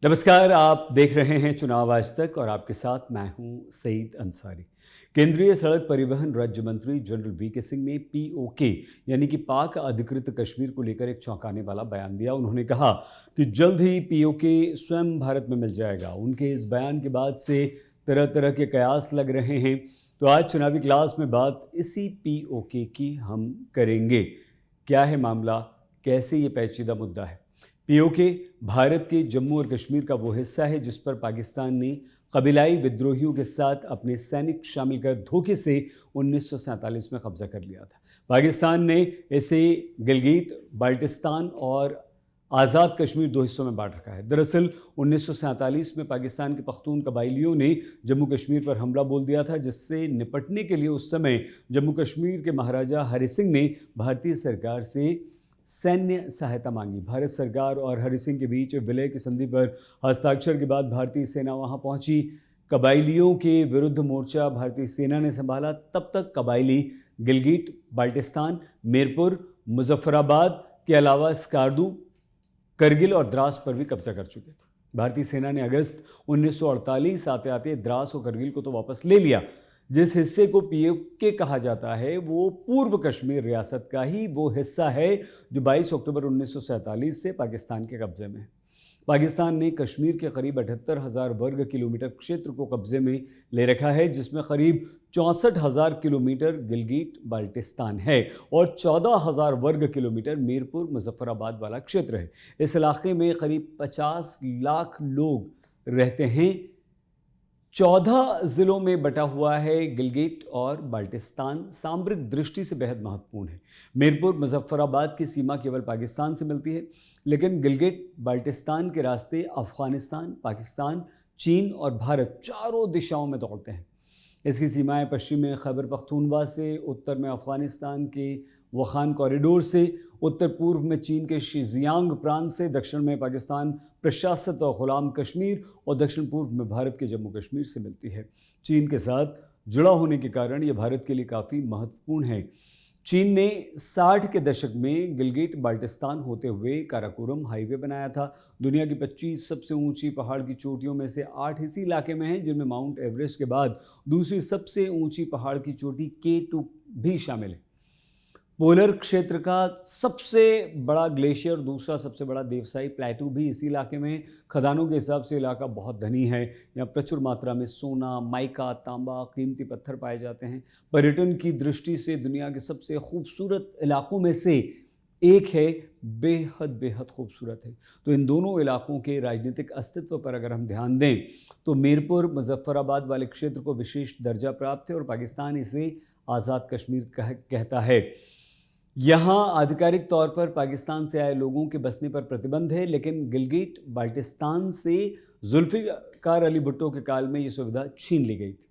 नमस्कार, आप देख रहे हैं चुनाव आज तक और आपके साथ मैं हूं सईद अंसारी। केंद्रीय सड़क परिवहन राज्य मंत्री जनरल वीके सिंह ने पीओके यानी कि पाक अधिकृत कश्मीर को लेकर एक चौंकाने वाला बयान दिया। उन्होंने कहा कि जल्द ही पीओके स्वयं भारत में मिल जाएगा। उनके इस बयान के बाद से तरह तरह के कयास लग रहे हैं। तो आज चुनावी क्लास में बात इसी पीओके की हम करेंगे। क्या है मामला, कैसे ये पेचीदा मुद्दा है। पीओके भारत के जम्मू और कश्मीर का वो हिस्सा है जिस पर पाकिस्तान ने कबीलाई विद्रोहियों के साथ अपने सैनिक शामिल कर धोखे से 1947 में कब्जा कर लिया था। पाकिस्तान ने इसे गिलगित बाल्टिस्तान और आज़ाद कश्मीर दो हिस्सों में बांट रखा है। दरअसल 1947 में पाकिस्तान के पख्तून कबाइलियों ने जम्मू कश्मीर पर हमला बोल दिया था, जिससे निपटने के लिए उस समय जम्मू कश्मीर के महाराजा हरि सिंह ने भारतीय सरकार से सैन्य सहायता मांगी। भारत सरकार और हरि सिंह के बीच विलय की संधि पर हस्ताक्षर के बाद भारतीय सेना वहां पहुंची। कबाइलियों के विरुद्ध मोर्चा भारतीय सेना ने संभाला। तब तक कबाइली गिलगिट बाल्टिस्तान, मीरपुर, मुजफ्फराबाद के अलावा स्कार्दू, करगिल और द्रास पर भी कब्जा कर चुके थे। भारतीय सेना ने अगस्त 1948 आते आते द्रास और करगिल को तो वापस ले लिया। जिस हिस्से को पीओके कहा जाता है वो पूर्व कश्मीर रियासत का ही वो हिस्सा है जो 22 अक्टूबर 1947 से पाकिस्तान के कब्जे में है। पाकिस्तान ने कश्मीर के करीब 78,000 वर्ग किलोमीटर क्षेत्र को कब्जे में ले रखा है, जिसमें करीब 64,000 किलोमीटर गिलगिट बाल्टिस्तान है और 14,000 वर्ग किलोमीटर मीरपुर मुजफ्फराबाद वाला क्षेत्र है। इस इलाके में करीब 50 लाख लोग रहते हैं। 14 ज़िलों में बटा हुआ है गिलगिट और बाल्टिस्तान। सामरिक दृष्टि से बेहद महत्वपूर्ण है। मीरपुर मुजफ्फराबाद की सीमा केवल पाकिस्तान से मिलती है, लेकिन गिलगिट बाल्टिस्तान के रास्ते अफगानिस्तान, पाकिस्तान, चीन और भारत चारों दिशाओं में दौड़ते हैं। इसकी सीमाएं पश्चिम में खैबर पख्तूनवा से, उत्तर में अफगानिस्तान के वखान कॉरिडोर से, उत्तर पूर्व में चीन के शिजियांग प्रांत से, दक्षिण में पाकिस्तान प्रशासित और गुलाम कश्मीर और दक्षिण पूर्व में भारत के जम्मू कश्मीर से मिलती है। चीन के साथ जुड़ा होने के कारण यह भारत के लिए काफ़ी महत्वपूर्ण है। चीन ने 60 के दशक में गिलगिट बाल्टिस्तान होते हुए काराकोरम हाईवे बनाया था। दुनिया की 25 सबसे ऊंची पहाड़ की चोटियों में से 8 इसी इलाके में हैं, जिनमें माउंट एवरेस्ट के बाद दूसरी सबसे ऊंची पहाड़ की चोटी K2 भी शामिल है। पोलर क्षेत्र का सबसे बड़ा ग्लेशियर, दूसरा सबसे बड़ा देवसाई प्लेटू भी इसी इलाके में। खदानों के हिसाब से इलाका बहुत धनी है। यहाँ प्रचुर मात्रा में सोना, माइका, तांबा, कीमती पत्थर पाए जाते हैं। पर्यटन की दृष्टि से दुनिया के सबसे खूबसूरत इलाकों में से एक है। बेहद बेहद खूबसूरत है। तो इन दोनों इलाकों के राजनीतिक अस्तित्व पर अगर हम ध्यान दें तो मीरपुर मुजफ्फराबाद वाले क्षेत्र को विशेष दर्जा प्राप्त है और पाकिस्तान इसे आज़ाद कश्मीर कहता है। यहाँ आधिकारिक तौर पर पाकिस्तान से आए लोगों के बसने पर प्रतिबंध है, लेकिन गिलगिट बाल्टिस्तान से जुल्फिकार अली भुट्टो के काल में ये सुविधा छीन ली गई थी।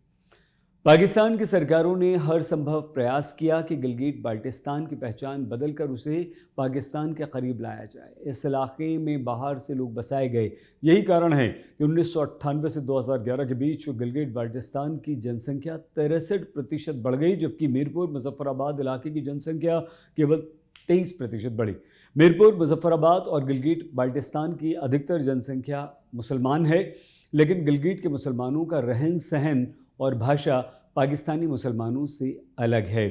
पाकिस्तान की सरकारों ने हर संभव प्रयास किया कि गिलगिट बाल्टिस्तान की पहचान बदलकर उसे पाकिस्तान के करीब लाया जाए। इस इलाके में बाहर से लोग बसाए गए। यही कारण है कि 1998 से 2011 के बीच गिलगिट बाल्टिस्तान की जनसंख्या 63% बढ़ गई, जबकि मीरपुर मुजफ्फराबाद इलाके की जनसंख्या केवल 23% बढ़ी। मीरपुर मुजफ्फराबाद और गिलगिट बाल्टिस्तान की अधिकतर जनसंख्या मुसलमान है, लेकिन गिलगिट के मुसलमानों का रहन सहन और भाषा पाकिस्तानी मुसलमानों से अलग है।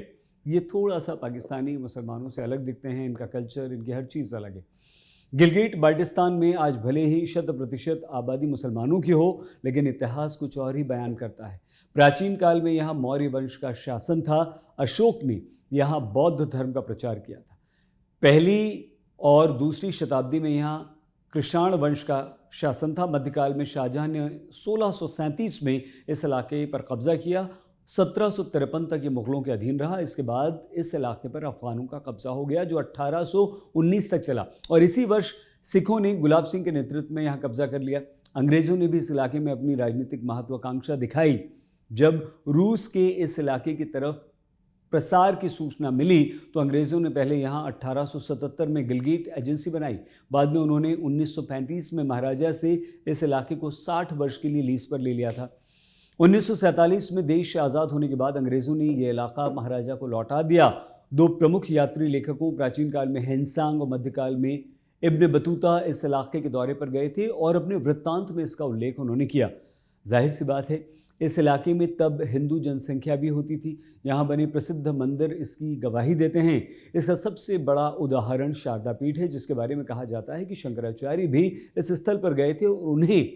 ये थोड़ा सा पाकिस्तानी मुसलमानों से अलग दिखते हैं। इनका कल्चर, इनकी हर चीज़ अलग है। गिलगिट बाल्टिस्तान में आज भले ही 100% आबादी मुसलमानों की हो, लेकिन इतिहास कुछ और ही बयान करता है। प्राचीन काल में यहाँ मौर्य वंश का शासन था। अशोक ने यहाँ बौद्ध धर्म का प्रचार किया था। पहली और दूसरी शताब्दी में यहाँ कृषाण वंश का शासन था। मध्यकाल में शाहजहां ने 1637 में इस इलाके पर कब्जा किया। 1753 तक ये मुग़लों के अधीन रहा। इसके बाद इस इलाके पर अफ़गानों का कब्जा हो गया, जो 1819 तक चला और इसी वर्ष सिखों ने गुलाब सिंह के नेतृत्व में यहाँ कब्जा कर लिया। अंग्रेज़ों ने भी इस इलाके में अपनी राजनीतिक महत्वाकांक्षा दिखाई। जब रूस के इस इलाके की तरफ प्रसार की सूचना मिली तो अंग्रेज़ों ने पहले यहाँ 1877 में गिलगिट एजेंसी बनाई। बाद में उन्होंने 1935 में महाराजा से इस इलाके को 60 वर्ष के लिए लीज पर ले लिया था। 1947 में देश आज़ाद होने के बाद अंग्रेज़ों ने यह इलाका महाराजा को लौटा दिया। दो प्रमुख यात्री लेखकों प्राचीन काल में हेनसांग और मध्यकाल में इब्न बतूता इस इलाके के दौरे पर गए थे और अपने वृत्तांत में इसका उल्लेख उन्होंने किया। जाहिर सी बात है, इस इलाके में तब हिंदू जनसंख्या भी होती थी। यहाँ बने प्रसिद्ध मंदिर इसकी गवाही देते हैं। इसका सबसे बड़ा उदाहरण शारदा पीठ है, जिसके बारे में कहा जाता है कि शंकराचार्य भी इस स्थल पर गए थे और उन्हें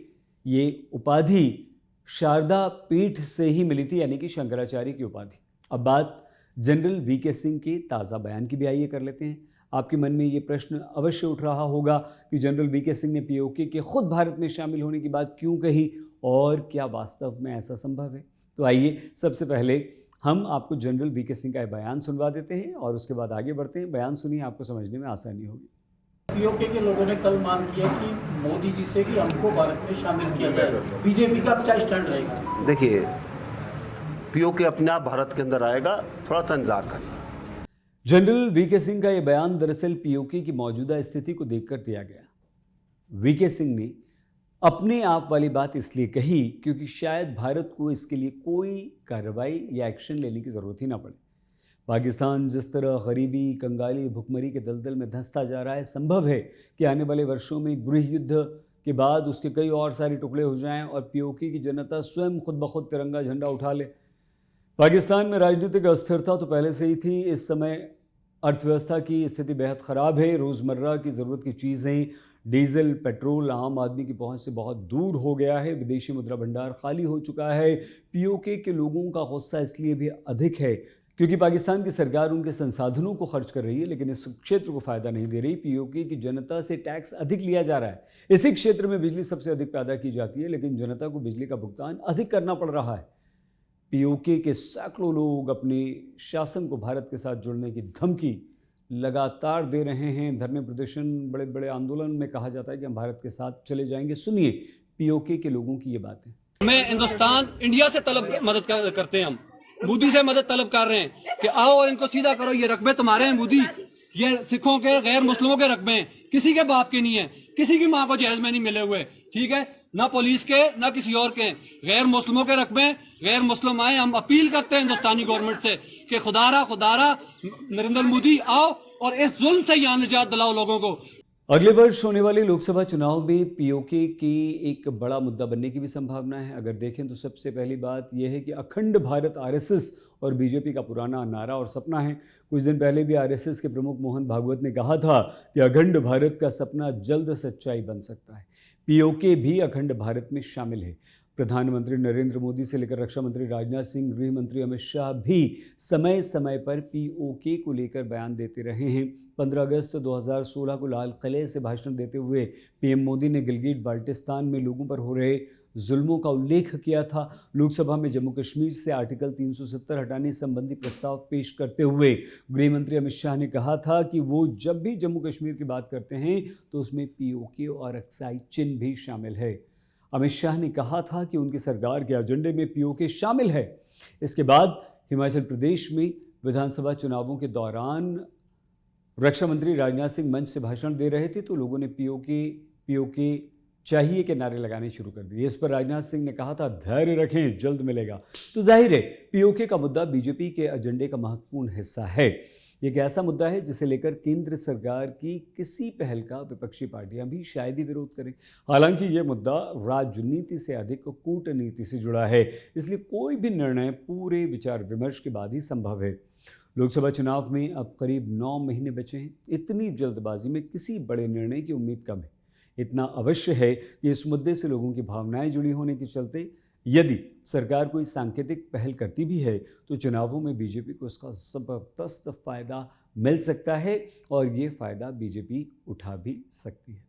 ये उपाधि शारदा पीठ से ही मिली थी, यानी कि शंकराचार्य की उपाधि। अब बात जनरल वीके सिंह के ताज़ा बयान की भी आइए कर लेते हैं। आपके मन में ये प्रश्न अवश्य उठ रहा होगा कि जनरल वीके सिंह ने पीओके के खुद भारत में शामिल होने की बात क्यों कही और क्या वास्तव में ऐसा संभव है। तो आइए सबसे पहले हम आपको जनरल वीके सिंह का बयान सुनवा देते हैं और उसके बाद आगे बढ़ते हैं। बयान सुनिए, आपको समझने में आसानी होगी। पीओके के लोगों ने कल मांग किया कि मोदी जी से कि हमको भारत में शामिल किया जाए। बीजेपी का क्या स्टैंड रहेगा? देखिए, पीओके अपने आप भारत के अंदर आएगा, थोड़ा सा इंतजार करिए। जनरल वीके सिंह का यह बयान दरअसल पीओके की मौजूदा स्थिति को देखकर दिया गया। वीके सिंह ने अपने आप वाली बात इसलिए कही क्योंकि शायद भारत को इसके लिए कोई कार्रवाई या एक्शन लेने की ज़रूरत ही ना पड़े। पाकिस्तान जिस तरह गरीबी, कंगाली, भुखमरी के दलदल में धंसता जा रहा है, संभव है कि आने वाले वर्षों में गृह युद्ध के बाद उसके कई और सारे टुकड़े हो जाएं और पीओके की जनता स्वयं खुद ब खुद तिरंगा झंडा उठा ले। पाकिस्तान में राजनीतिक अस्थिरता तो पहले से ही थी। इस समय अर्थव्यवस्था की स्थिति बेहद ख़राब है। रोज़मर्रा की ज़रूरत की चीज़ें, डीजल, पेट्रोल आम आदमी की पहुंच से बहुत दूर हो गया है। विदेशी मुद्रा भंडार खाली हो चुका है। पीओके के लोगों का गुस्सा इसलिए भी अधिक है क्योंकि पाकिस्तान की सरकार उनके संसाधनों को खर्च कर रही है, लेकिन इस क्षेत्र को फ़ायदा नहीं दे रही। पीओके की जनता से टैक्स अधिक लिया जा रहा है। इसी क्षेत्र में बिजली सबसे अधिक पैदा की जाती है, लेकिन जनता को बिजली का भुगतान अधिक करना पड़ रहा है। पीओके के सैकड़ों लोग अपने शासन को भारत के साथ जुड़ने की धमकी लगातार दे रहे हैं। धरने, प्रदर्शन, बड़े बड़े आंदोलन में कहा जाता है कि हम भारत के साथ चले जाएंगे। सुनिए पीओके के लोगों की ये बातें। मैं हिंदुस्तान, इंडिया से मदद करते हैं। हम मोदी से मदद तलब कर रहे हैं कि आओ और इनको सीधा करो। ये रकबे तुम्हारे हैं मोदी, ये सिखों के, गैर मुस्लिमों के रकबे हैं, किसी के बाप के नहीं है, किसी की माँ को जहेज में नहीं मिले हुए, ठीक है, ना पुलिस के ना किसी और के। गैर मुस्लिमों के रकबे, गैर मुस्लिम आए। हम अपील करते हैं हिंदुस्तानी गवर्नमेंट से कि खुदारा नरेंद्र मोदी आओ और इस जुल्म से यहाँ निजात दिलाओ लोगों को। अगले वर्ष होने वाले लोकसभा चुनाव में पीओके की एक बड़ा मुद्दा बनने की भी संभावना है। अगर देखें तो सबसे पहली बात यह है कि अखंड भारत आरएसएस और बीजेपी का पुराना नारा और सपना है। कुछ दिन पहले भी आरएसएस के प्रमुख मोहन भागवत ने कहा था कि अखंड भारत का सपना जल्द सच्चाई बन सकता है। पीओके भी अखंड भारत में शामिल है। प्रधानमंत्री नरेंद्र मोदी से लेकर रक्षा मंत्री राजनाथ सिंह, गृह मंत्री अमित शाह भी समय समय पर पीओके को लेकर बयान देते रहे हैं। 15 अगस्त 2016 को लाल किले से भाषण देते हुए पीएम मोदी ने गिलगिट बाल्टिस्तान में लोगों पर हो रहे जुल्मों का उल्लेख किया था। लोकसभा में जम्मू कश्मीर से आर्टिकल 370 हटाने संबंधी प्रस्ताव पेश करते हुए गृह मंत्री अमित शाह ने कहा था कि वो जब भी जम्मू कश्मीर की बात करते हैं तो उसमें पीओके और अक्साई चिन्ह भी शामिल है। अमित शाह ने कहा था कि उनकी सरकार के एजेंडे में पीओके शामिल है। इसके बाद हिमाचल प्रदेश में विधानसभा चुनावों के दौरान रक्षा मंत्री राजनाथ सिंह मंच से भाषण दे रहे थे तो लोगों ने पीओके चाहिए के नारे लगाने शुरू कर दिए। इस पर राजनाथ सिंह ने कहा था धैर्य रखें, जल्द मिलेगा। तो जाहिर है पीओके का मुद्दा बीजेपी के एजेंडे का महत्वपूर्ण हिस्सा है। एक ऐसा मुद्दा है जिसे लेकर केंद्र सरकार की किसी पहल का विपक्षी पार्टियां भी शायद ही विरोध करें। हालांकि ये मुद्दा राजनीति से अधिक कूटनीति से जुड़ा है, इसलिए कोई भी निर्णय पूरे विचार विमर्श के बाद ही संभव है। लोकसभा चुनाव में अब करीब 9 महीने बचे हैं। इतनी जल्दबाजी में किसी बड़े निर्णय की उम्मीद कम है। इतना अवश्य है कि इस मुद्दे से लोगों की भावनाएं जुड़ी होने के चलते यदि सरकार कोई सांकेतिक पहल करती भी है तो चुनावों में बीजेपी को इसका ज़बरदस्त फ़ायदा मिल सकता है और ये फ़ायदा बीजेपी उठा भी सकती है।